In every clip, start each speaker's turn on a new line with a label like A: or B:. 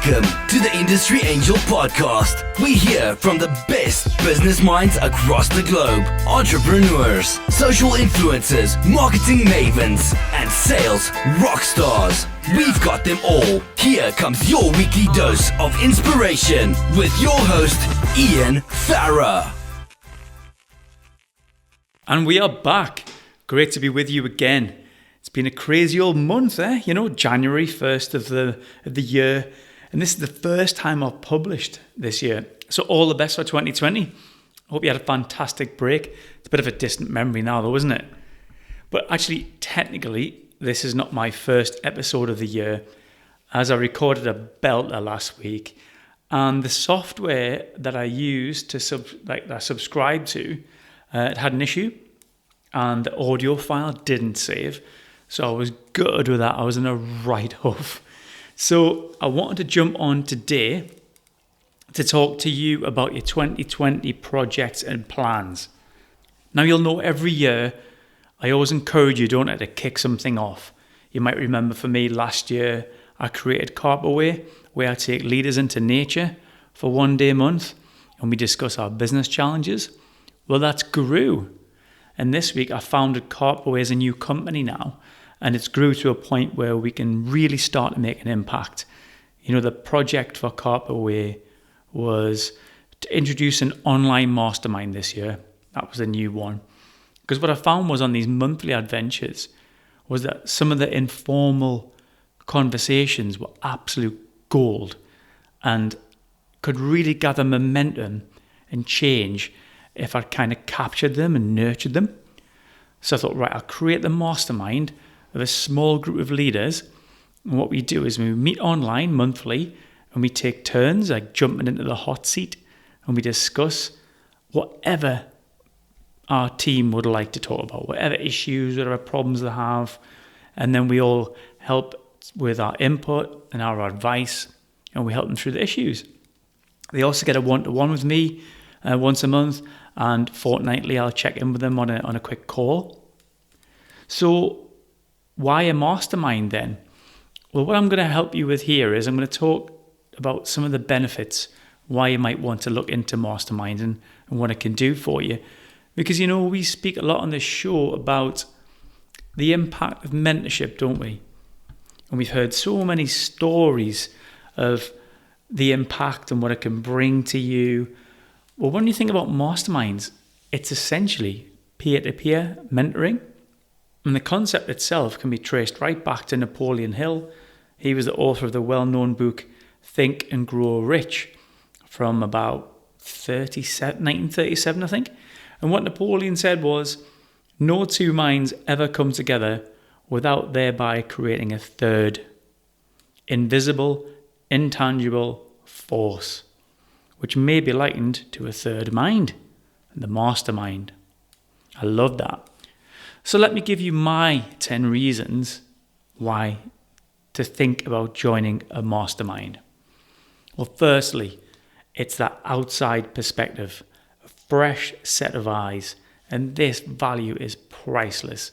A: Welcome to the Industry Angel Podcast. We hear from the best business minds across the globe, entrepreneurs, social influencers, marketing mavens, and sales rock stars. We've got them all. Here comes your weekly dose of inspiration with your host, Ian Farah.
B: And we are back. Great to be with you again. It's been a crazy old month, January 1st of the year. And this is the first time I've published this year. So all the best for 2020. I hope you had a fantastic break. It's a bit of a distant memory now though, isn't it? But actually, technically, this is not my first episode of the year, as I recorded a belter last week. And the software that I used to subscribe to, it had an issue. And the audio file didn't save. So I was good with that. I was in a write-off. So I wanted to jump on today to talk to you about your 2020 projects and plans. Now you'll know every year, I always encourage you, don't I, to kick something off. You might remember for me last year, I created Carp Away, where I take leaders into nature for 1 day a month and we discuss our business challenges. Well, that's grew. And this week I founded Carp Away as a new company now. And it's grew to a point where we can really start to make an impact. The project for Carp Away was to introduce an online mastermind this year. That was a new one. Because what I found was on these monthly adventures was that some of the informal conversations were absolute gold and could really gather momentum and change if I kind of captured them and nurtured them. So I thought, right, I'll create the mastermind of a small group of leaders. And what we do is we meet online monthly and we take turns, like jumping into the hot seat, and we discuss whatever our team would like to talk about, whatever issues, whatever problems they have. And then we all help with our input and our advice, and we help them through the issues. They also get a one-to-one with me once a month, and fortnightly I'll check in with them on a quick call. So why a mastermind then? Well, what I'm going to help you with here is I'm going to talk about some of the benefits, why you might want to look into masterminds and what it can do for you. Because, we speak a lot on this show about the impact of mentorship, don't we? And we've heard so many stories of the impact and what it can bring to you. Well, when you think about masterminds, it's essentially peer-to-peer mentoring. And the concept itself can be traced right back to Napoleon Hill. He was the author of the well-known book, Think and Grow Rich, from about 1937, I think. And what Napoleon said was, no two minds ever come together without thereby creating a third, invisible, intangible force, which may be likened to a third mind, the mastermind. I love that. So let me give you my 10 reasons why to think about joining a mastermind. Well, firstly, it's that outside perspective, a fresh set of eyes, and this value is priceless.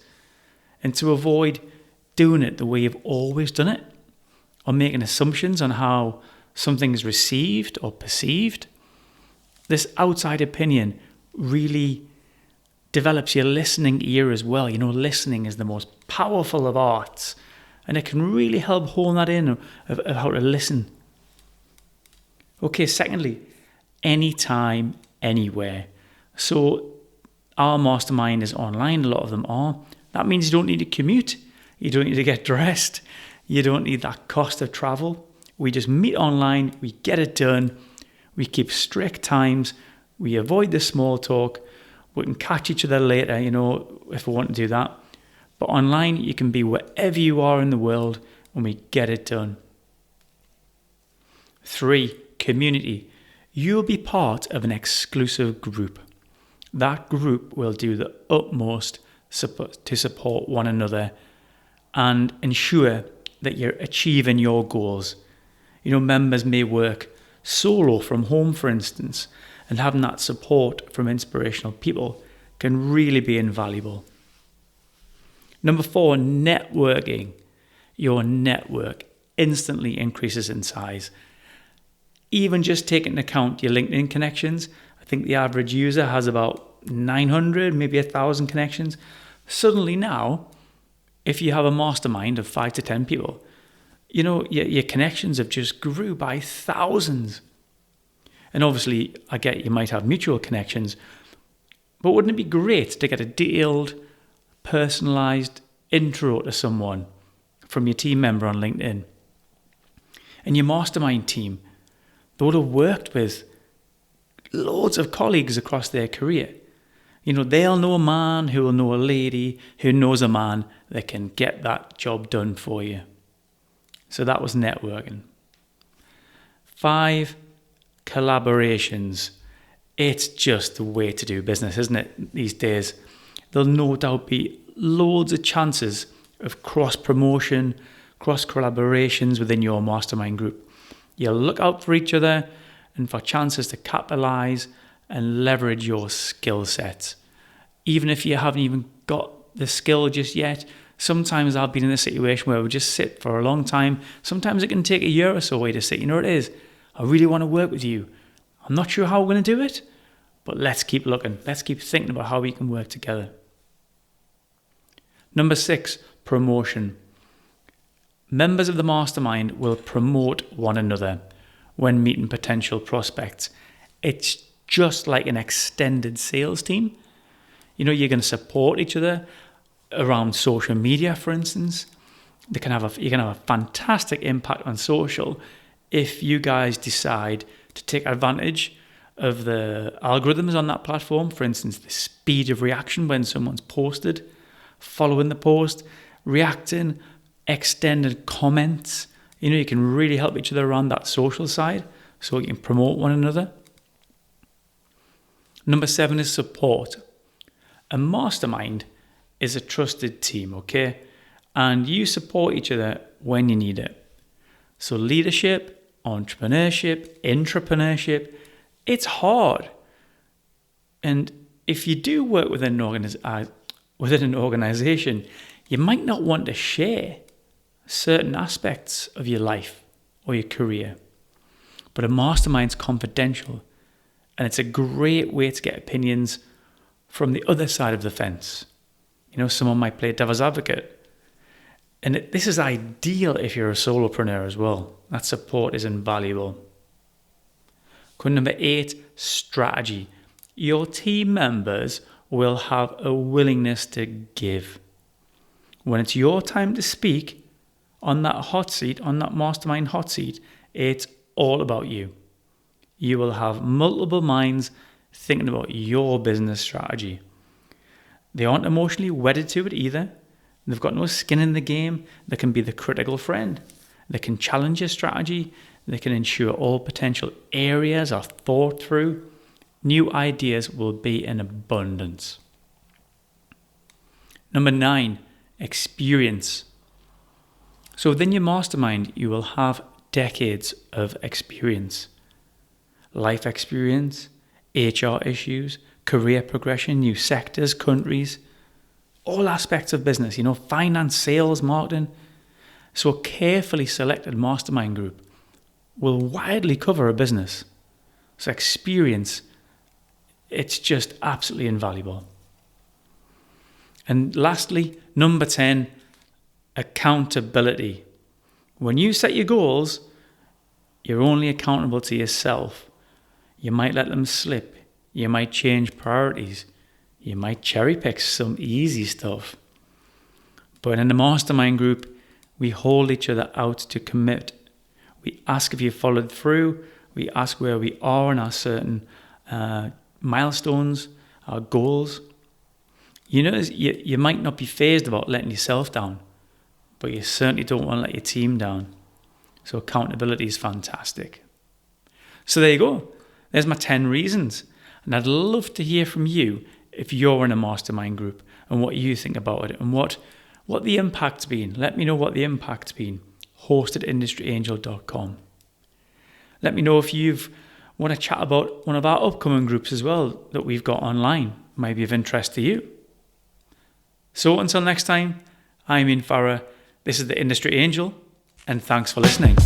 B: And to avoid doing it the way you've always done it, or making assumptions on how something is received or perceived, this outside opinion really develops your listening ear as well. Listening is the most powerful of arts, and it can really help hone that in of how to listen. Okay, secondly, anytime, anywhere. So our mastermind is online, a lot of them are. That means you don't need to commute. You don't need to get dressed. You don't need that cost of travel. We just meet online, we get it done. We keep strict times. We avoid the small talk. We can catch each other later, if we want to do that. But online, you can be wherever you are in the world and we get it done. 3, community. You'll be part of an exclusive group. That group will do the utmost to support one another and ensure that you're achieving your goals. Members may work solo from home, for instance, and having that support from inspirational people can really be invaluable. Number 4, networking. Your network instantly increases in size. Even just taking into account your LinkedIn connections, I think the average user has about 900, maybe 1,000 connections. Suddenly now, if you have a mastermind of 5 to 10 people, your connections have just grew by thousands. And obviously, I get you might have mutual connections, but wouldn't it be great to get a detailed, personalized intro to someone from your team member on LinkedIn? And your mastermind team, they would have worked with loads of colleagues across their career. They'll know a man who will know a lady who knows a man that can get that job done for you. So that was networking. 5, collaborations. It's just the way to do business, isn't it, these days? There'll no doubt be loads of chances of cross-promotion, cross-collaborations within your mastermind group. You'll look out for each other and for chances to capitalize and leverage your skill sets. Even if you haven't even got the skill just yet, sometimes I've been in a situation where we just sit for a long time. Sometimes it can take a year or so away to sit. It is. I really want to work with you. I'm not sure how we're going to do it, but let's keep looking. Let's keep thinking about how we can work together. Number 6, promotion. Members of the mastermind will promote one another when meeting potential prospects. It's just like an extended sales team. You're going to support each other around social media, for instance. You can have a fantastic impact on social if you guys decide to take advantage of the algorithms on that platform. For instance, the speed of reaction when someone's posted, following the post, reacting, extended comments. You can really help each other around that social side so you can promote one another. Number 7 is support. A mastermind is a trusted team, okay? And you support each other when you need it. So leadership, entrepreneurship, intrapreneurship, it's hard. And if you do work within an organization, you might not want to share certain aspects of your life or your career. But a mastermind's confidential, and it's a great way to get opinions from the other side of the fence. Someone might play devil's advocate. And this is ideal if you're a solopreneur as well. That support is invaluable. Number 8, strategy. Your team members will have a willingness to give. When it's your time to speak on that hot seat, on that mastermind hot seat, it's all about you. You will have multiple minds thinking about your business strategy. They aren't emotionally wedded to it either. They've got no skin in the game. They can be the critical friend. They can challenge your strategy. They can ensure all potential areas are thought through. New ideas will be in abundance. Number 9, experience. So within your mastermind, you will have decades of experience. Life experience, HR issues, career progression, new sectors, countries, all aspects of business, finance, sales, marketing. So a carefully selected mastermind group will widely cover a business. So experience, it's just absolutely invaluable. And lastly, number 10, accountability. When you set your goals, you're only accountable to yourself. You might let them slip. You might change priorities. You might cherry pick some easy stuff. But in the mastermind group, we hold each other out to commit. We ask if you followed through. We ask where we are in our certain milestones, our goals. You might not be fazed about letting yourself down, but you certainly don't want to let your team down. So accountability is fantastic. So there you go. There's my 10 reasons. And I'd love to hear from you if you're in a mastermind group and what you think about it and what the impact's been. Let me know what the impact's been. host@industryangel.com. Let me know if you want to chat about one of our upcoming groups as well that we've got online. Might be of interest to you. So until next time, I'm Ian Farrer. This is the Industry Angel, and thanks for listening.